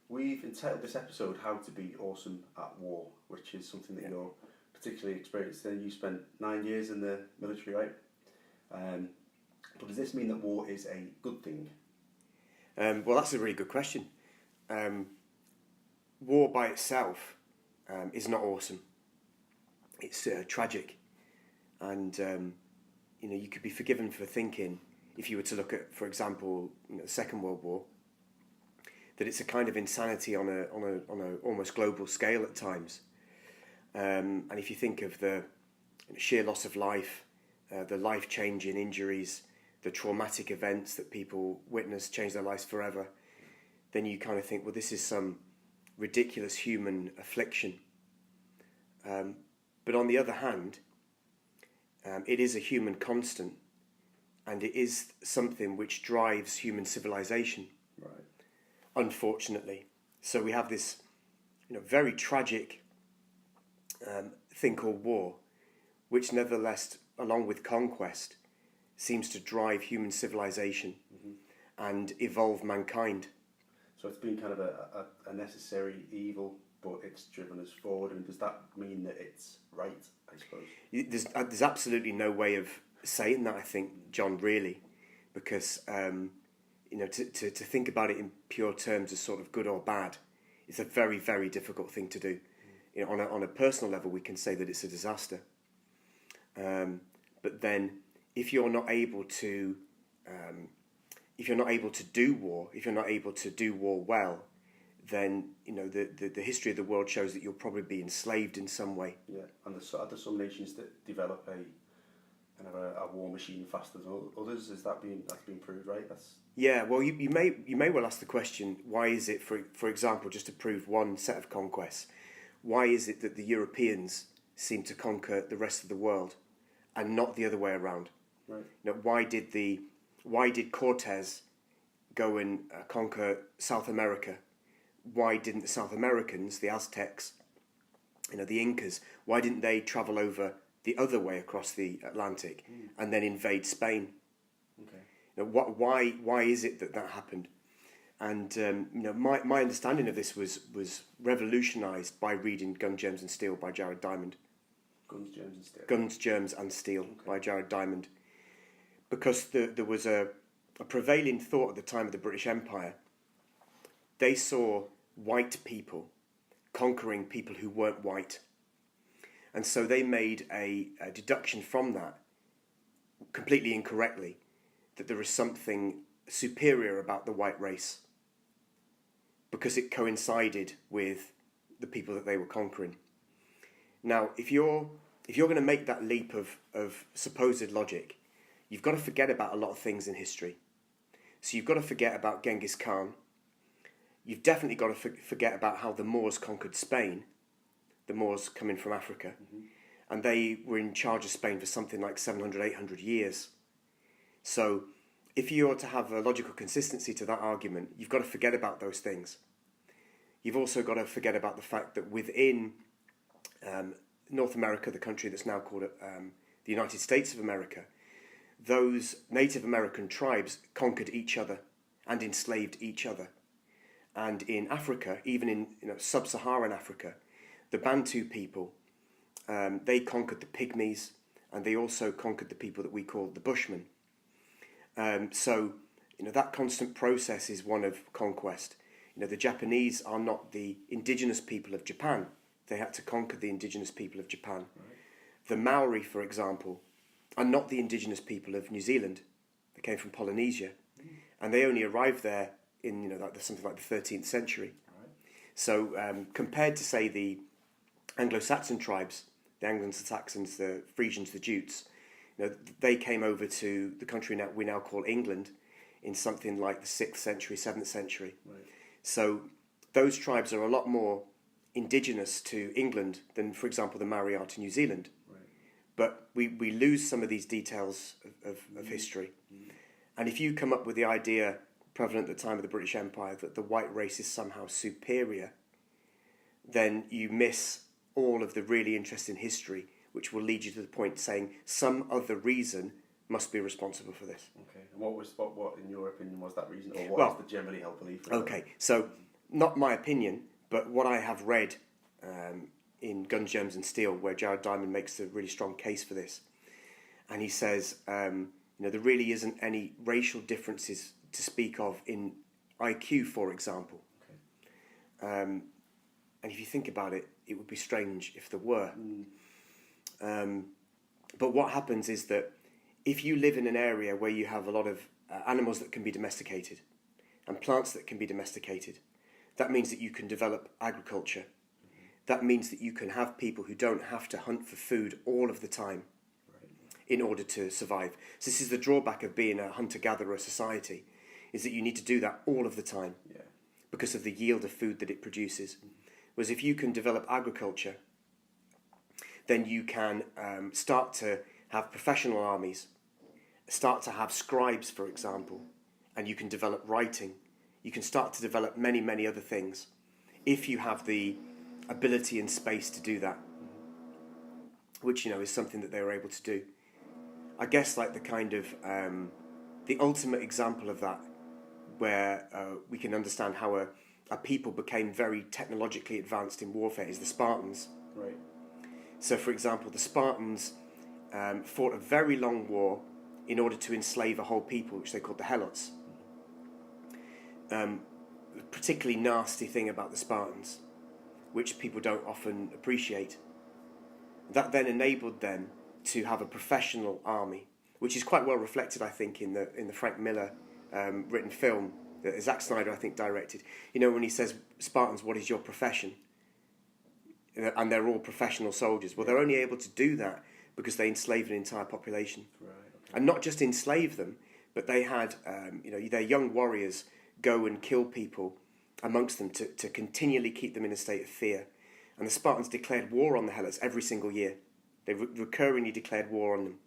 We've entitled this episode How to Be Awesome at War, which is something that you're particularly experienced in. You spent 9 years in the military, right? But does this mean that war is a good thing? Well, that's a really good question. War by itself is not awesome. It's tragic. And, you could be forgiven for thinking, if you were to look at, for example, the Second World War, that it's a kind of insanity on a almost global scale at times. And if you think of the sheer loss of life, the life-changing injuries, the traumatic events that people witness change their lives forever, then you kind of think, well, this is some ridiculous human affliction. But on the other hand, it is a human constant, and it is something which drives human civilization. Right. Unfortunately. So we have this very tragic thing called war, which nevertheless, along with conquest, seems to drive human civilization and evolve mankind. So it's been kind of a necessary evil, but it's driven us forward. And does that mean that it's right, I suppose? There's absolutely no way of saying that, I think, John, really, because to think about it in pure terms as sort of good or bad is a very, very difficult thing to do. On a personal level, we can say that it's a disaster. But then, if you're not able to do war, if you're not able to do war well, then the history of the world shows that you'll probably be enslaved in some way. Yeah, and are there some nations that develop a war machine faster than others? That's been proved, right? Yeah. Well, you may well ask the question: why is it, for example, just to prove one set of conquests, why is it that the Europeans seem to conquer the rest of the world, and not the other way around? Right. Why did Cortez go and conquer South America? Why didn't the South Americans, the Aztecs, the Incas, why didn't they travel over the other way across the Atlantic and then invade Spain? Okay. Why is it that happened? And my understanding of this was revolutionised by reading Guns, Germs and Steel by Jared Diamond. Guns, Germs and Steel. Guns, Germs and Steel Okay. by Jared Diamond. Because there was a prevailing thought at the time of the British Empire. They saw white people conquering people who weren't white. And so they made a deduction from that, completely incorrectly, that there is something superior about the white race because it coincided with the people that they were conquering. Now, if you're going to make that leap of supposed logic, you've got to forget about a lot of things in history. So you've got to forget about Genghis Khan. You've definitely got to forget about how the Moors conquered Spain, the Moors coming from Africa, and they were in charge of Spain for something like 700, 800 years. So if you are to have a logical consistency to that argument, you've got to forget about those things. You've also got to forget about the fact that within North America, the country that's now called the United States of America, those Native American tribes conquered each other and enslaved each other. And in Africa, even in sub-Saharan Africa, the Bantu people, they conquered the Pygmies, and they also conquered the people that we call the Bushmen. So that constant process is one of conquest. The Japanese are not the indigenous people of Japan. They had to conquer the indigenous people of Japan. Right. The Maori, for example, are not the indigenous people of New Zealand. They came from Polynesia, and they only arrived there in something like the 13th century. Right. So compared to, say, the Anglo-Saxon tribes, the Anglo-Saxons, the Frisians, the Jutes, they came over to the country we now call England in something like the 6th century, 7th century. Right. So those tribes are a lot more indigenous to England than, for example, the Maori are to New Zealand. Right. But we lose some of these details of history. And if you come up with the idea prevalent at the time of the British Empire that the white race is somehow superior, then you miss all of the really interesting history, which will lead you to the point saying some other reason must be responsible for this. Okay. And what in your opinion was that reason, or what is the generally held belief? Okay, so not my opinion, but what I have read in Guns, Germs and Steel, where Jared Diamond makes a really strong case for this, and he says, there really isn't any racial differences to speak of in IQ, for example. Okay. And if you think about it, it would be strange if there were. But what happens is that if you live in an area where you have a lot of animals that can be domesticated and plants that can be domesticated, that means that you can develop agriculture. That means that you can have people who don't have to hunt for food all of the time in order to survive. So this is the drawback of being a hunter-gatherer society, is that you need to do that all of the time because of the yield of food that it produces. Whereas if you can develop agriculture, then you can start to have professional armies, start to have scribes, for example, and you can develop writing. You can start to develop many, many other things if you have the ability and space to do that, which, is something that they were able to do. I guess like the kind of, the ultimate example of that, where we can understand how a people became very technologically advanced in warfare, is the Spartans. Right. So, for example, the Spartans fought a very long war in order to enslave a whole people, which they called the Helots. Particularly nasty thing about the Spartans, which people don't often appreciate. That then enabled them to have a professional army, which is quite well reflected, I think, in the Frank Miller written film that Zack Snyder, I think, directed. When he says, Spartans, what is your profession? And they're all professional soldiers. Well, they're only able to do that because they enslaved an entire population. Right, okay. And not just enslave them, but they had, their young warriors go and kill people amongst them to continually keep them in a state of fear. And the Spartans declared war on the Helots every single year. They recurringly declared war on them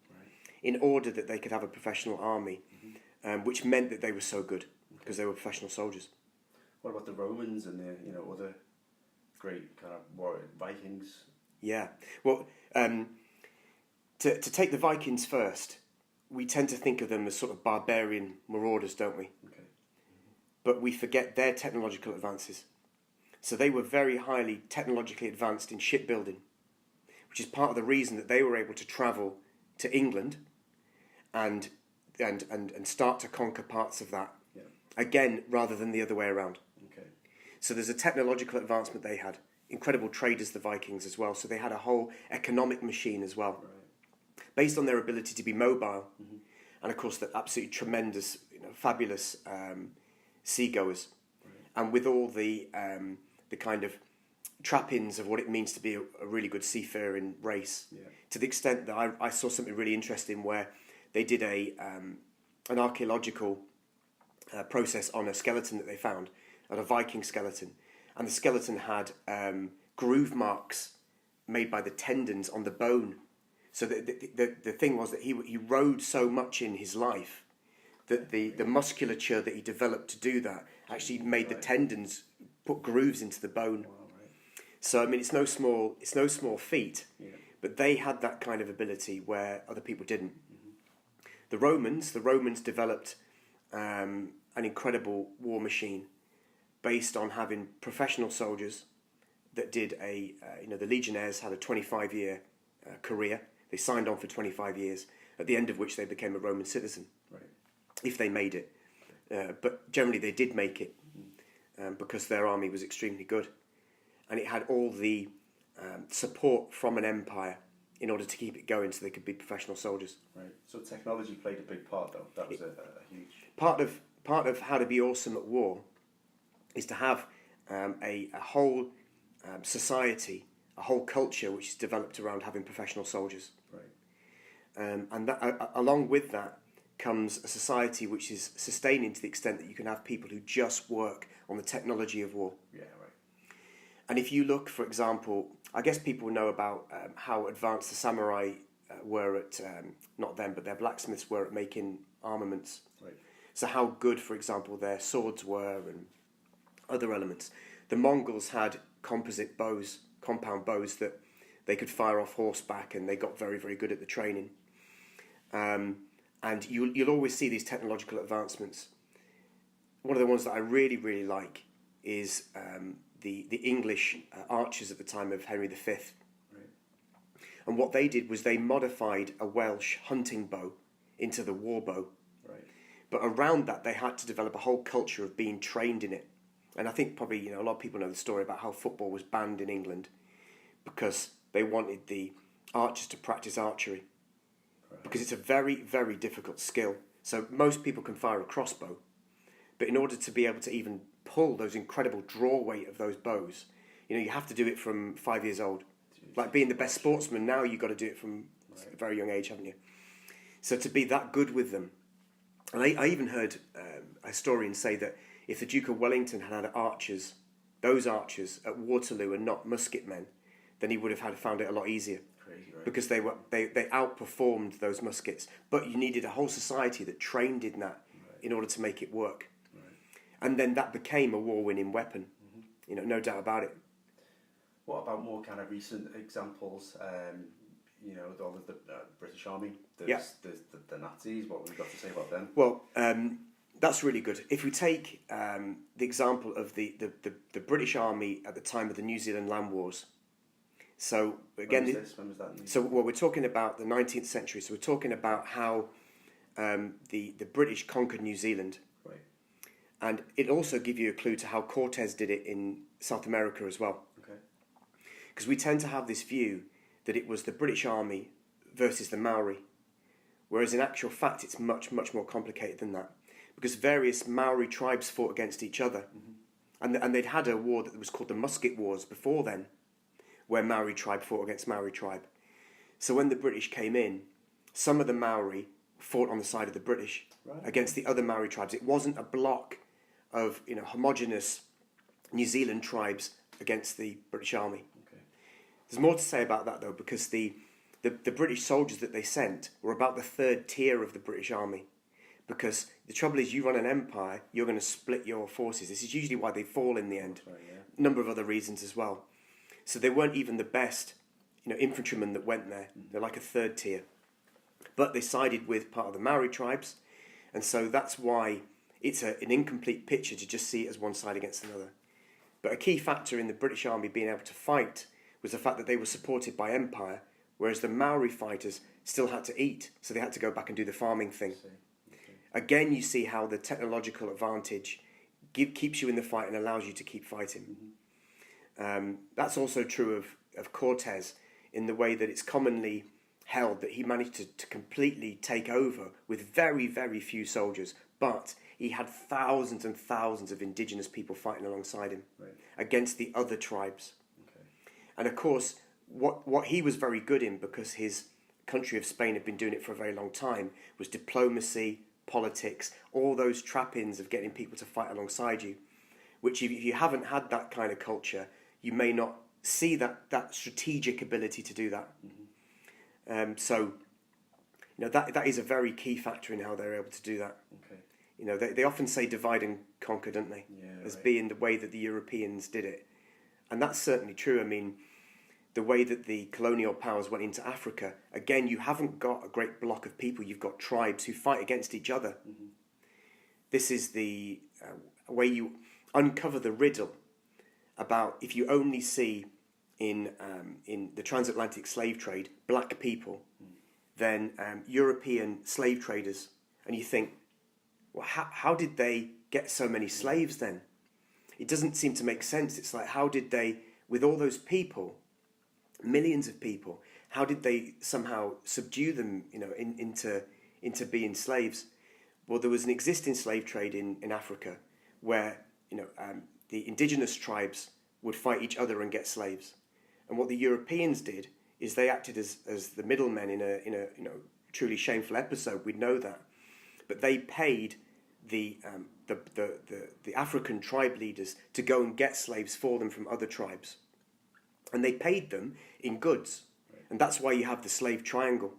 in order that they could have a professional army, which meant that they were so good because they were professional soldiers. What about the Romans and the other great kind of warrior Vikings? Yeah, well, to take the Vikings first, we tend to think of them as sort of barbarian marauders, don't we? Okay. But we forget their technological advances. So they were very highly technologically advanced in shipbuilding, which is part of the reason that they were able to travel to England and start to conquer parts of that. Yeah. Again, rather than the other way around. Okay. So there's a technological advancement they had. Incredible traders, the Vikings, as well. So they had a whole economic machine as well, based on their ability to be mobile, and of course the absolutely tremendous, fabulous seagoers, and with all the kind of trappings of what it means to be a really good seafaring race. Yeah. To the extent that I saw something really interesting where they did an archaeological process on a skeleton that they found, on a Viking skeleton, and the skeleton had groove marks made by the tendons on the bone. So the thing was that he rode so much in his life that the musculature that he developed to do that actually made the tendons put grooves into the bone. Wow, right. So I mean, it's no small feat, but they had that kind of ability where other people didn't. The Romans developed an incredible war machine based on having professional soldiers that did the legionnaires had a 25-year career. They signed on for 25 years, at the end of which they became a Roman citizen, if they made it. But generally they did make it because their army was extremely good. And it had all the support from an empire in order to keep it going so they could be professional soldiers. Right. So technology played a big part, though. That was a huge... Part of how to be awesome at war is to have a whole society, a whole culture which is developed around having professional soldiers. Right. And that, along with that comes a society which is sustaining to the extent that you can have people who just work on the technology of war. Yeah, right. And if you look, for example, I guess people know about how advanced the samurai were at, not them, but their blacksmiths were at making armaments. Right. So how good, for example, their swords were and other elements. The Mongols had composite bows, compound bows that they could fire off horseback, and they got very, very good at the training. and you'll always see these technological advancements. One of the ones that I really, really like is the English archers at the time of Henry V. Right. And what they did was they modified a Welsh hunting bow into the war bow. Right. But around that, they had to develop a whole culture of being trained in it. And I think probably a lot of people know the story about how football was banned in England because they wanted the archers to practice archery. Right. Because it's a very, very difficult skill. So most people can fire a crossbow, but in order to be able to even pull those incredible draw weight of those bows, you have to do it from 5 years old. Like being the best sportsman now, you've got to do it from a very young age, haven't you? So to be that good with them. And I even heard historians say that if the Duke of Wellington had archers, those archers at Waterloo and not musket men, then he would have found it a lot easier. Crazy, right? Because they outperformed those muskets. But you needed a whole society that trained in that in order to make it work. Right. And then that became a war-winning weapon. Mm-hmm. No doubt about it. What about more kind of recent examples? All of the British Army, there's the Nazis. What have we got to say about them? Well, that's really good. If we take the example of the British Army at the time of the New Zealand Land Wars. So again, when was that? So we're talking about the 19th century. So we're talking about how the British conquered New Zealand. Right. And it also gives you a clue to how Cortes did it in South America as well. Okay. Because we tend to have this view that it was the British Army versus the Maori, whereas in actual fact it's much, much more complicated than that, because various Maori tribes fought against each other, and they'd had a war that was called the Musket Wars before then, where Maori tribe fought against Maori tribe. So when the British came in, some of the Maori fought on the side of the British against the other Maori tribes. It wasn't a block of homogenous New Zealand tribes against the British Army. There's more to say about that though, because the British soldiers that they sent were about the third tier of the British Army. Because the trouble is, you run an empire, you're going to split your forces. This is usually why they fall in the end. Right, yeah. A number of other reasons as well. So they weren't even the best, infantrymen that went there. They're like a third tier. But they sided with part of the Maori tribes, and so that's why it's an incomplete picture to just see it as one side against another. But a key factor in the British Army being able to fight was the fact that they were supported by empire, whereas the Maori fighters still had to eat, so they had to go back and do the farming thing. Okay. Again, you see how the technological advantage keeps you in the fight and allows you to keep fighting. Mm-hmm. That's also true of Cortes, in the way that it's commonly held that he managed to completely take over with very, very few soldiers, but he had thousands and thousands of indigenous people fighting alongside him against the other tribes. And of course, what he was very good in, because his country of Spain had been doing it for a very long time, was diplomacy, politics, all those trappings of getting people to fight alongside you, which if you haven't had that kind of culture, you may not see that strategic ability to do that. Mm-hmm. So that is a very key factor in how they're able to do that. Okay. They often say divide and conquer, don't they? Yeah, as being the way that the Europeans did it. And that's certainly true. I mean, the way that the colonial powers went into Africa, again, you haven't got a great block of people. You've got tribes who fight against each other. Mm-hmm. This is the way you uncover the riddle about if you only see in the transatlantic slave trade black people, then European slave traders, and you think, well, how did they get so many slaves then? It doesn't seem to make sense. It's like, how did they, with all those people, millions of people, how did they somehow subdue them, into being slaves? Well, there was an existing slave trade in Africa where, the indigenous tribes would fight each other and get slaves. And what the Europeans did is they acted as the middlemen in a truly shameful episode. We know that, but they paid the African tribe leaders to go and get slaves for them from other tribes, and they paid them in goods, and that's why you have the slave triangle,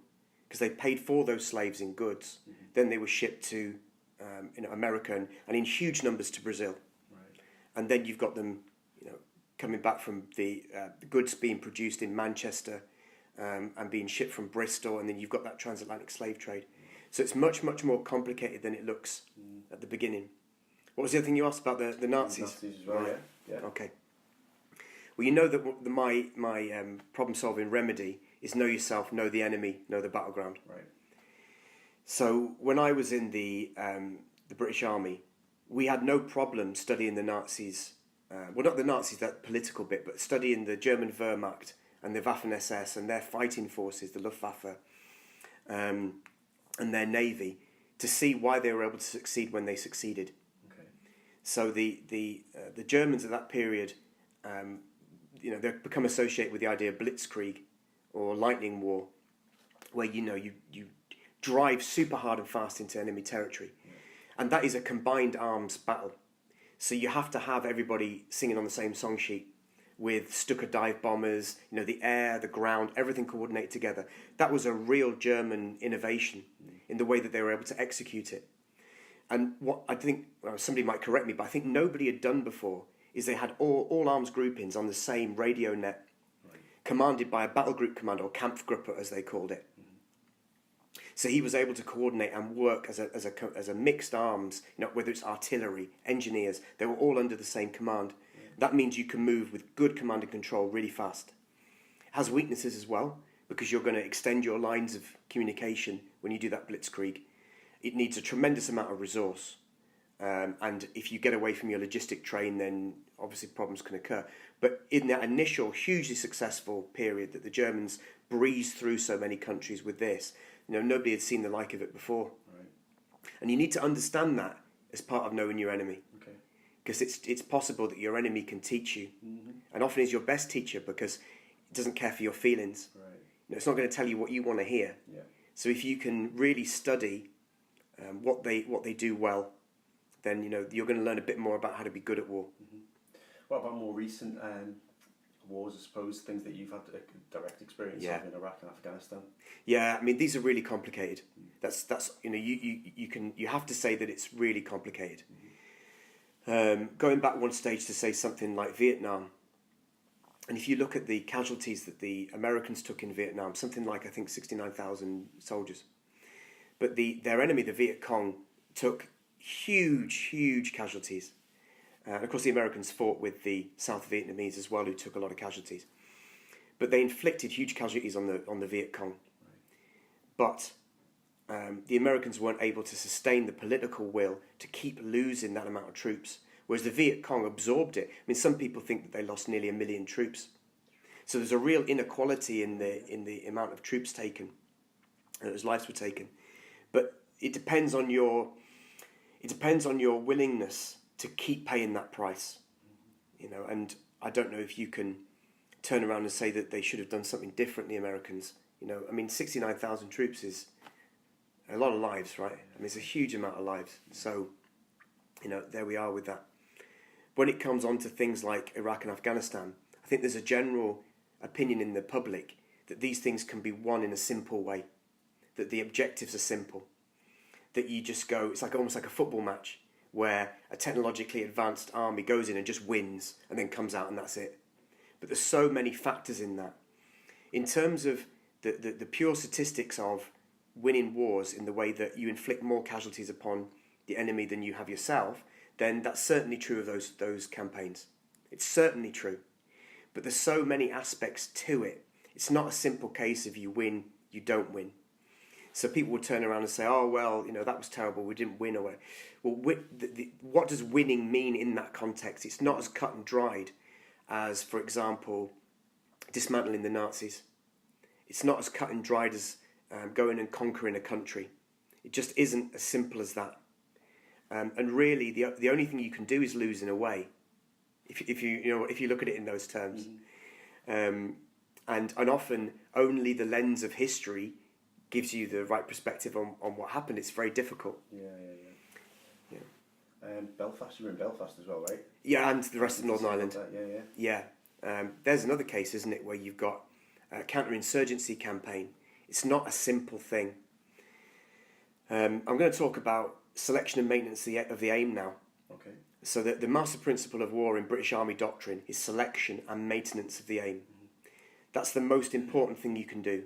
because they paid for those slaves in goods. Mm-hmm. Then they were shipped to America and in huge numbers to Brazil, and then you've got them coming back from the goods being produced in Manchester and being shipped from Bristol, and then you've got that transatlantic slave trade. So it's much, much more complicated than it looks at the beginning. What was the other thing you asked about the Nazis? Nazis as well, Right. yeah. Okay. Well, you know that my problem-solving remedy is know yourself, know the enemy, know the battleground. Right. So when I was in the British Army, we had no problem studying the Nazis. Well, not the Nazis, that political bit, but studying the German Wehrmacht and the Waffen-SS and their fighting forces, the Luftwaffe, and their navy, to see why they were able to succeed when they succeeded. Okay. So the Germans at that period, they've become associated with the idea of blitzkrieg or lightning war, where you drive super hard and fast into enemy territory, and that is a combined arms battle. So you have to have everybody singing on the same song sheet, with Stuka dive bombers, the air, the ground, everything coordinated together. That was a real German innovation in the way that they were able to execute it. And what I think, somebody might correct me, but I think nobody had done before is they had all arms groupings on the same radio net, commanded by a battle group commander, or Kampfgruppe as they called it. So he was able to coordinate and work as a mixed arms, whether it's artillery, engineers, they were all under the same command. That means you can move with good command and control really fast. It has weaknesses as well, because you're going to extend your lines of communication when you do that blitzkrieg. It needs a tremendous amount of resource. And if you get away from your logistic train, then obviously problems can occur. But in that initial, hugely successful period that the Germans breezed through so many countries with this, nobody had seen the like of it before. Right. And you need to understand that as part of knowing your enemy. Okay. Because it's possible that your enemy can teach you, and often is your best teacher, because it doesn't care for your feelings. Right. It's not going to tell you what you want to hear. Yeah. So if you can really study what they do well, then you're going to learn a bit more about how to be good at war. What about more recent wars, I suppose, things that you've had a direct experience of in Iraq and Afghanistan? Yeah, I mean, these are really complicated. That's you have to say that it's really complicated. Going back one stage to say something like Vietnam, and if you look at the casualties that the Americans took in Vietnam, something like, I think, 69,000 soldiers. But their enemy, the Viet Cong, took huge casualties. And of course, the Americans fought with the South Vietnamese as well, who took a lot of casualties. But they inflicted huge casualties on the Viet Cong. But the Americans weren't able to sustain the political will to keep losing that amount of troops, whereas the Viet Cong absorbed it. I mean, some people think that they lost nearly 1 million troops. So there's a real inequality in the amount of troops taken, as lives were taken. But it depends on your willingness to keep paying that price, And I don't know if you can turn around and say that they should have done something different, the Americans. I mean, 69,000 troops is a lot of lives, right? I mean, it's a huge amount of lives. So, there we are with that. When it comes on to things like Iraq and Afghanistan, I think there's a general opinion in the public that these things can be won in a simple way, that the objectives are simple, that you just go, it's almost like a football match where a technologically advanced army goes in and just wins and then comes out and that's it. But there's so many factors in that. In terms of the pure statistics of winning wars in the way that you inflict more casualties upon the enemy than you have yourself, then that's certainly true of those campaigns. It's certainly true. But there's so many aspects to it. It's not a simple case of you win, you don't win. So people will turn around and say, oh, well, that was terrible, we didn't win. Well, what does winning mean in that context? It's not as cut and dried as, for example, dismantling the Nazis. It's not as cut and dried as going and conquering a country. It just isn't as simple as that. And really, the only thing you can do is lose in a way, if you look at it in those terms. And often only the lens of history gives you the right perspective on what happened. It's very difficult. Yeah. Belfast, you were in Belfast as well, right? Yeah, and the rest of Northern Ireland. Yeah. There's another case, isn't it, where you've got a counter-insurgency campaign. It's not a simple thing. I'm going to talk about selection and maintenance of the aim now. Okay. So the master principle of war in British Army doctrine is selection and maintenance of the aim. That's the most important thing you can do.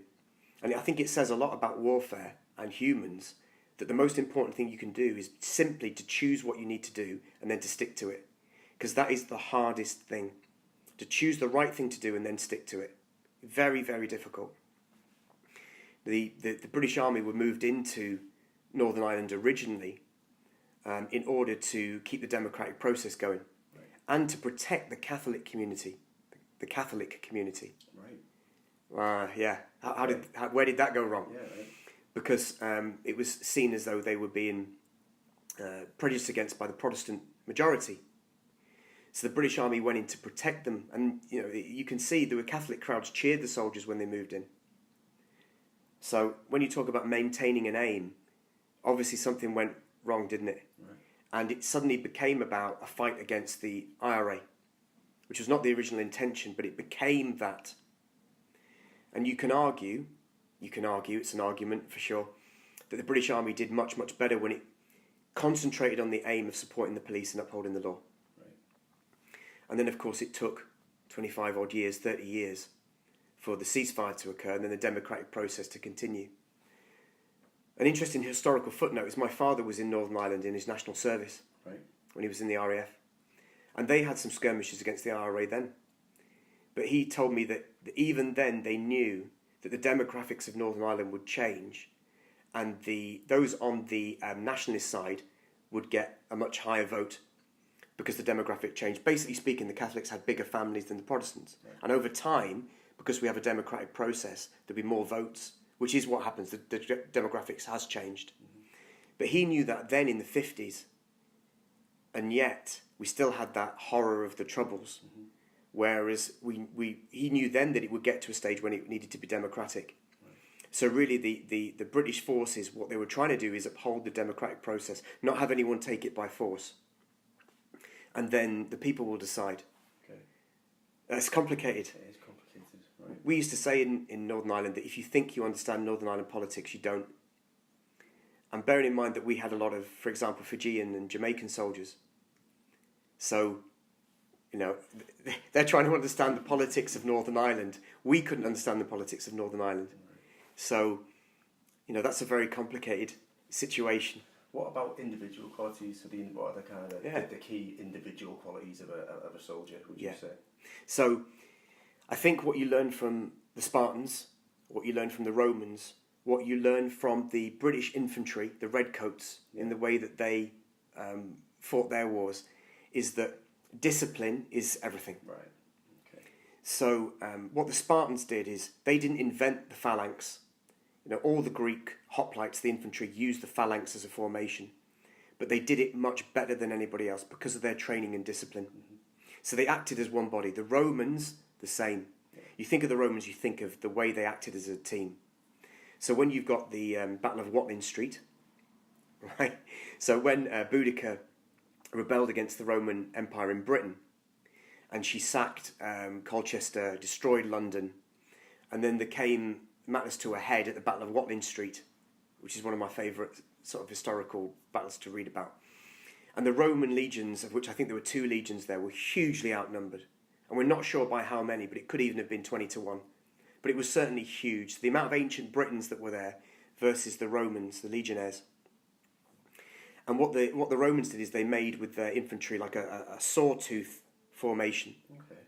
And I think it says a lot about warfare and humans that the most important thing you can do is simply to choose what you need to do and then to stick to it. Because that is the hardest thing. To choose the right thing to do and then stick to it. Very, very difficult. The British Army were moved into Northern Ireland originally in order to keep the democratic process going, right, and to protect the Catholic community. The Catholic community. Right. Yeah. Where did that go wrong? Yeah, right. Because it was seen as though they were being prejudiced against by the Protestant majority. So the British Army went in to protect them, and you can see there were Catholic crowds cheered the soldiers when they moved in. So when you talk about maintaining an aim, obviously something went wrong, didn't it? Right. And it suddenly became about a fight against the IRA, which was not the original intention, but it became that. And you can argue, it's an argument for sure, that the British Army did much, much better when it concentrated on the aim of supporting the police and upholding the law. Right. And then, of course, it took 25 odd years, 30 years, for the ceasefire to occur and then the democratic process to continue. An interesting historical footnote is my father was in Northern Ireland in his national service, right, when he was in the RAF. And they had some skirmishes against the IRA then. But he told me that even then they knew that the demographics of Northern Ireland would change, and those on the nationalist side would get a much higher vote because the demographic changed. Basically speaking, the Catholics had bigger families than the Protestants. Right. And over time, because we have a democratic process, there'll be more votes, which is what happens. The demographics has changed. Mm-hmm. But he knew that then in the 50s, and yet we still had that horror of the Troubles. Mm-hmm. Whereas he knew then that it would get to a stage when it needed to be democratic. Right. So really the British forces, what they were trying to do is uphold the democratic process, not have anyone take it by force. And then the people will decide. Okay. It's complicated. It is complicated, right. We used to say in Northern Ireland that if you think you understand Northern Ireland politics, you don't. And bearing in mind that we had a lot of, for example, Fijian and Jamaican soldiers. So they're trying to understand the politics of Northern Ireland. We couldn't understand the politics of Northern Ireland. So, that's a very complicated situation. What about individual qualities? What are the kind of the key individual qualities of a soldier, would you say? So, I think what you learn from the Spartans, what you learn from the Romans, what you learn from the British infantry, the redcoats, in the way that they fought their wars, is that discipline is everything. Right. Okay. So what the Spartans did is they didn't invent the phalanx. All the Greek hoplites, the infantry, used the phalanx as a formation, but they did it much better than anybody else because of their training and discipline. Mm-hmm. So they acted as one body. The Romans, the same. Yeah. You think of the Romans, you think of the way they acted as a team. So when you've got the Battle of Watling Street, right? So when Boudica rebelled against the Roman Empire in Britain, and she sacked Colchester, destroyed London, and then there came matters to a head at the Battle of Watling Street, which is one of my favourite sort of historical battles to read about. And the Roman legions, of which I think there were 2 legions there, were hugely outnumbered. And we're not sure by how many, but it could even have been 20-1. But it was certainly huge. The amount of ancient Britons that were there versus the Romans, the legionnaires. And what the Romans did is they made with their infantry like a sawtooth formation. Okay.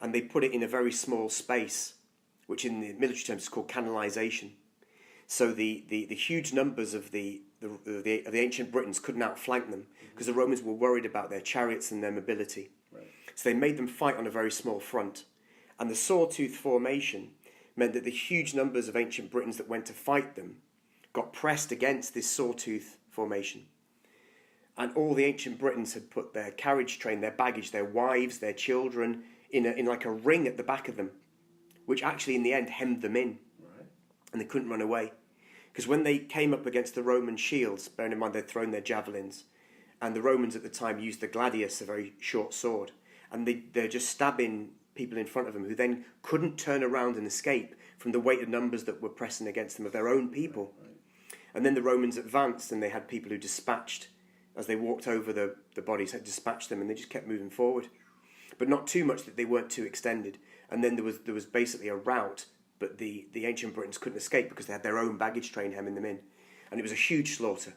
And they put it in a very small space, which in the military terms is called canalization. So the huge numbers of the ancient Britons couldn't outflank them because the Romans were worried about their chariots and their mobility. Right. So they made them fight on a very small front. And the sawtooth formation meant that the huge numbers of ancient Britons that went to fight them got pressed against this sawtooth formation. And all the ancient Britons had put their carriage train, their baggage, their wives, their children in like a ring at the back of them, which actually in the end hemmed them in. Right. And they couldn't run away. Because when they came up against the Roman shields, bearing in mind they'd thrown their javelins, and the Romans at the time used the gladius, a very short sword, and they're just stabbing people in front of them who then couldn't turn around and escape from the weight of numbers that were pressing against them of their own people. Right. And then the Romans advanced and they had people who dispatched, as they walked over the bodies, had dispatched them, and they just kept moving forward. But not too much that they weren't too extended. And then there was basically a rout, but the ancient Britons couldn't escape because they had their own baggage train hemming them in. and it was a huge slaughter.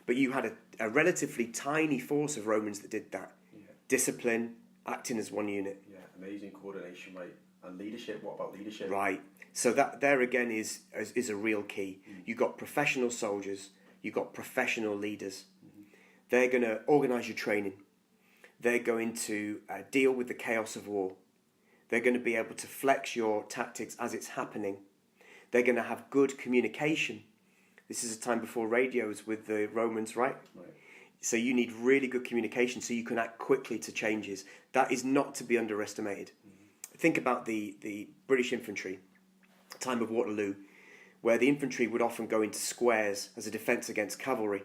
But you had a relatively tiny force of Romans that did that. Yeah. Discipline, acting as one unit. Yeah, amazing coordination, right? And leadership, what about leadership? Right. So that there again is a real key. You've got professional soldiers, you've got professional leaders. They're going to organise your training. They're going to deal with the chaos of war. They're going to be able to flex your tactics as it's happening. They're going to have good communication. This is a time before radios with the Romans, right? Right. So you need really good communication so you can act quickly to changes. That is not to be underestimated. Think about the British infantry, time of Waterloo, where the infantry would often go into squares as a defence against cavalry.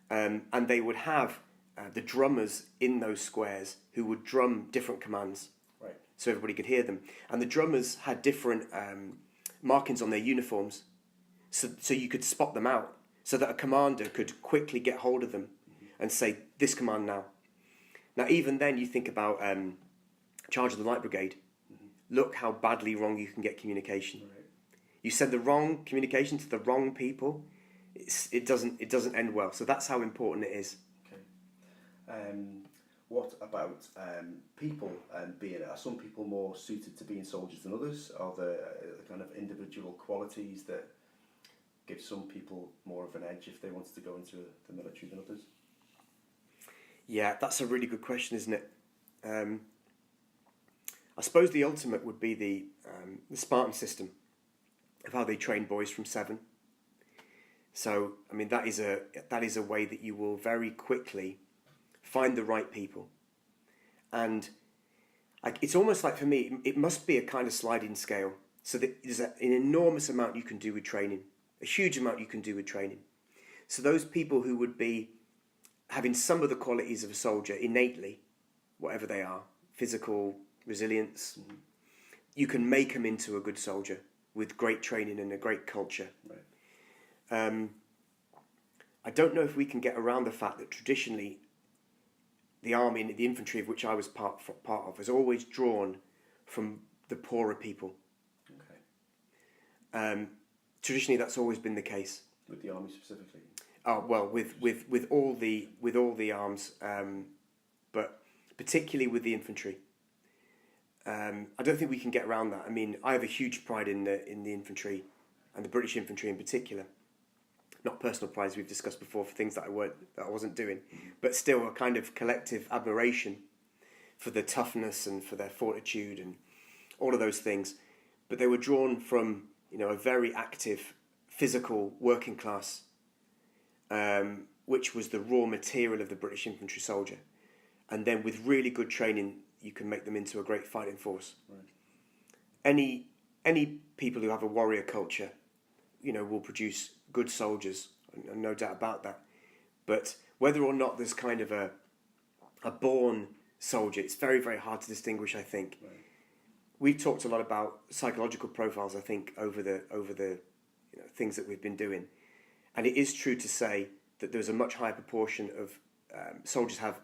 And they would have the drummers in those squares who would drum different commands. Right. So everybody could hear them. And the drummers had different markings on their uniforms, so you could spot them out, so that a commander could quickly get hold of them and say, this command now. Now, even then, you think about Charge of the Light Brigade. Look how badly wrong you can get communication. Right. You send the wrong communication to the wrong people, it doesn't end well. So that's how important it is. Okay. What about people being? Are some people more suited to being soldiers than others? Are there kind of individual qualities that give some people more of an edge if they wanted to go into the military than others? Yeah, that's a really good question, isn't it? I suppose the ultimate would be the Spartan system of how they train boys from 7. So, I mean, that is a way that you will very quickly find the right people. And it's almost like, for me, it must be a kind of sliding scale. So that there's an enormous amount you can do with training, a huge amount you can do with training. So those people who would be having some of the qualities of a soldier innately, whatever they are, physical, resilience, you can make them into a good soldier with great training and a great culture. Right. I don't know if we can get around the fact that traditionally the army and the infantry, of which I was part of, has always drawn from the poorer people. Okay. Traditionally, that's always been the case. With the army specifically. Oh well, with all the arms, but particularly with the infantry. I don't think we can get around that. I mean, I have a huge pride in the infantry, and the British infantry in particular. Not personal pride, as we've discussed before, for things that I wasn't doing, but still a kind of collective admiration for their toughness and for their fortitude and all of those things. But they were drawn from, a very active, physical working class, which was the raw material of the British infantry soldier. And then with really good training, you can make them into a great fighting force. Right. Any people who have a warrior culture, will produce good soldiers, and no doubt about that. But whether or not there's kind of a born soldier, it's very, very hard to distinguish, I think. Right. We've talked a lot about psychological profiles, I think, over the things that we've been doing. And it is true to say that there's a much higher proportion of soldiers have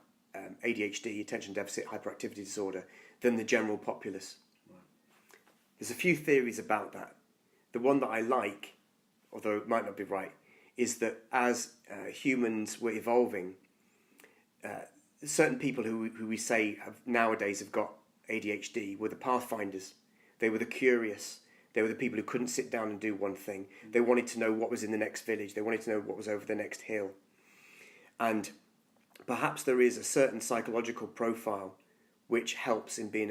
ADHD, attention deficit hyperactivity disorder, than the general populace. Right. There's a few theories about that. The one that I like, although it might not be right, is that as humans were evolving, certain people who we say nowadays have got ADHD were the pathfinders. They were the curious. They were the people who couldn't sit down and do one thing. They wanted to know what was in the next village. They wanted to know what was over the next hill. And perhaps there is a certain psychological profile which helps in being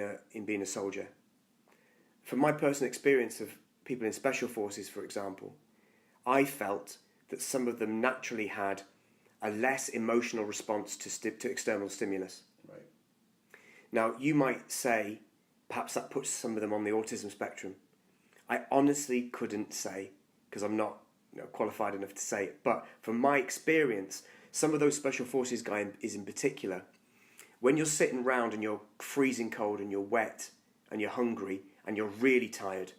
a soldier. From my personal experience of people in special forces, for example, I felt that some of them naturally had a less emotional response to external stimulus. Right. Now, you might say, perhaps that puts some of them on the autism spectrum. I honestly couldn't say, because I'm not qualified enough to say it. But from my experience, some of those special forces guys in particular, when you're sitting round and you're freezing cold and you're wet and you're hungry and you're really tired,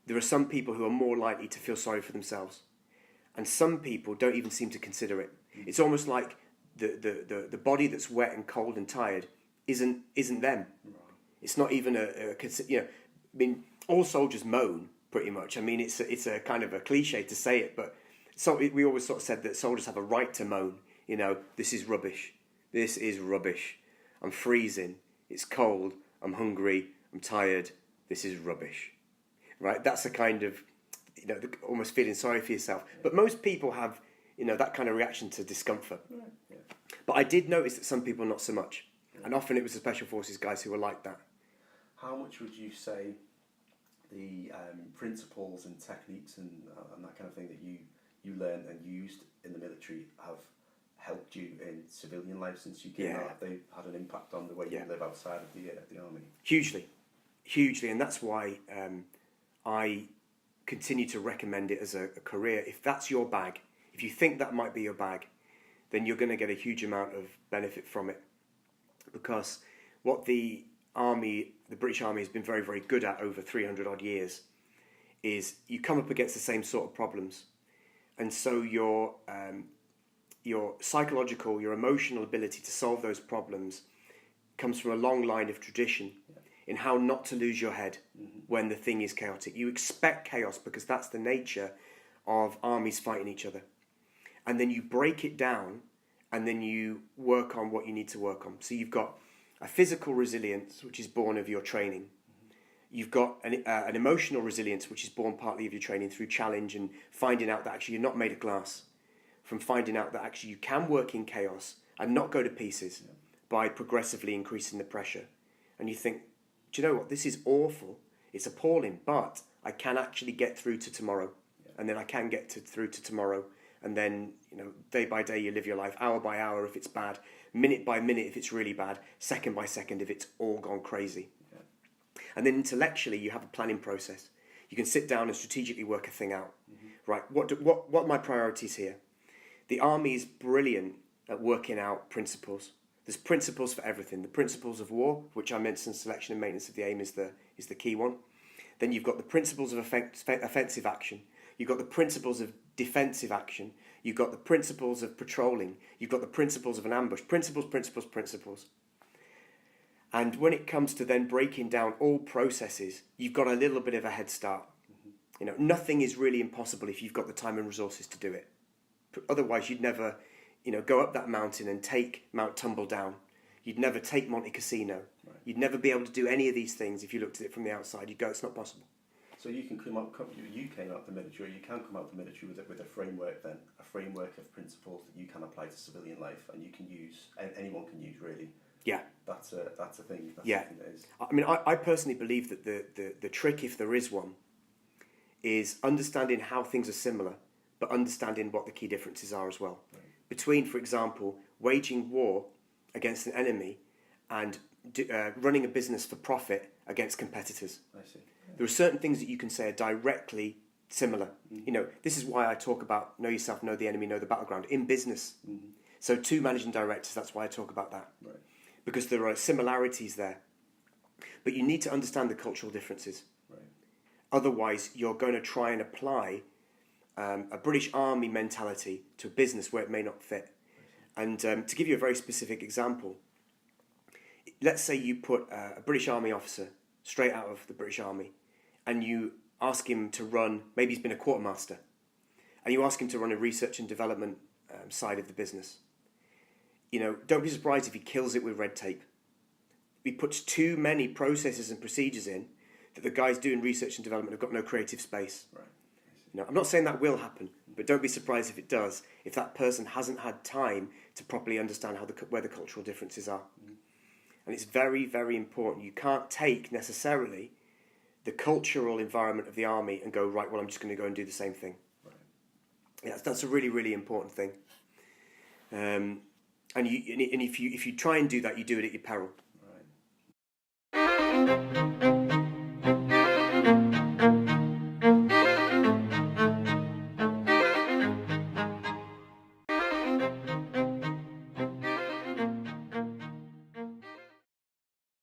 there are some people who are more likely to feel sorry for themselves. And some people don't even seem to consider it. It's almost like the body that's wet and cold and tired isn't them. Right. It's not even I mean, all soldiers moan, pretty much. I mean, it's a kind of a cliche to say it, but we always sort of said that soldiers have a right to moan. You know, this is rubbish. This is rubbish. I'm freezing. It's cold. I'm hungry. I'm tired. This is rubbish. Right? That's a kind of, you know, almost feeling sorry for yourself. But most people have, you know, that kind of reaction to discomfort. Yeah. But I did notice that some people not so much. And often it was the Special Forces guys who were like that. How much would you say the principles and techniques and that kind of thing that you learned and used in the military have helped you in civilian life since you came out? Have they had an impact on the way you live outside of the army? Hugely, and that's why I continue to recommend it as a career. If that's your bag, if you think that might be your bag, then you're going to get a huge amount of benefit from it. Because what the British Army has been very, very good at over 300 odd years is you come up against the same sort of problems. And so your psychological, your emotional ability to solve those problems comes from a long line of tradition in how not to lose your head when the thing is chaotic. You expect chaos because that's the nature of armies fighting each other. And then you break it down and then you work on what you need to work on. So you've got a physical resilience, which is born of your training. You've got an emotional resilience, which is born partly of your training through challenge and finding out that actually you're not made of glass, from finding out that actually you can work in chaos and not go to pieces by progressively increasing the pressure. And you think, do you know what, this is awful, it's appalling, but I can actually get through to tomorrow. And then I can get through to tomorrow. And then, you know, day by day you live your life, hour by hour if it's bad, minute by minute if it's really bad, second by second if it's all gone crazy. And then intellectually you have a planning process. You can sit down and strategically work a thing out. Right, what are my priorities here? The army is brilliant at working out principles. There's principles for everything. The principles of war, which I mentioned, selection and maintenance of the aim is the key one. Then you've got the principles of offensive action. You've got the principles of defensive action. You've got the principles of patrolling. You've got the principles of an ambush. Principles. And when it comes to then breaking down all processes, you've got a little bit of a head start. You know, nothing is really impossible if you've got the time and resources to do it. Otherwise, you'd never, you know, go up that mountain and take Mount Tumbledown. You'd never take Monte Cassino. Right. You'd never be able to do any of these things if you looked at it from the outside. You'd go, it's not possible. So you came out the military, you can come out the military with a framework then, a framework of principles that you can apply to civilian life and you can use, anyone can use really. Yeah. That's a thing. That's something that is. I mean, I personally believe that the trick, if there is one, is understanding how things are similar, but understanding what the key differences are as well. Right. Between, for example, waging war against an enemy and running a business for profit against competitors. I see. Yeah. There are certain things that you can say are directly similar. Mm-hmm. You know, this is why I talk about know yourself, know the enemy, know the battleground in business. Mm-hmm. So two managing directors, that's why I talk about that. Right. Because there are similarities there. But you need to understand the cultural differences. Right. Otherwise, you're going to try and apply a British Army mentality to a business where it may not fit. And to give you a very specific example, let's say you put a British Army officer straight out of the British Army and you ask him to run, maybe he's been a quartermaster, and you ask him to run a research and development side of the business. You know, don't be surprised if he kills it with red tape. He puts too many processes and procedures in that the guys doing research and development have got no creative space. Right. You know, I'm not saying that will happen, but don't be surprised if it does, if that person hasn't had time to properly understand where the cultural differences are. Mm. And it's very, very important. You can't take necessarily the cultural environment of the army and go, right, well, I'm just going to go and do the same thing. Right. Yeah, that's a really, really important thing. And if you try and do that, you do it at your peril. Right.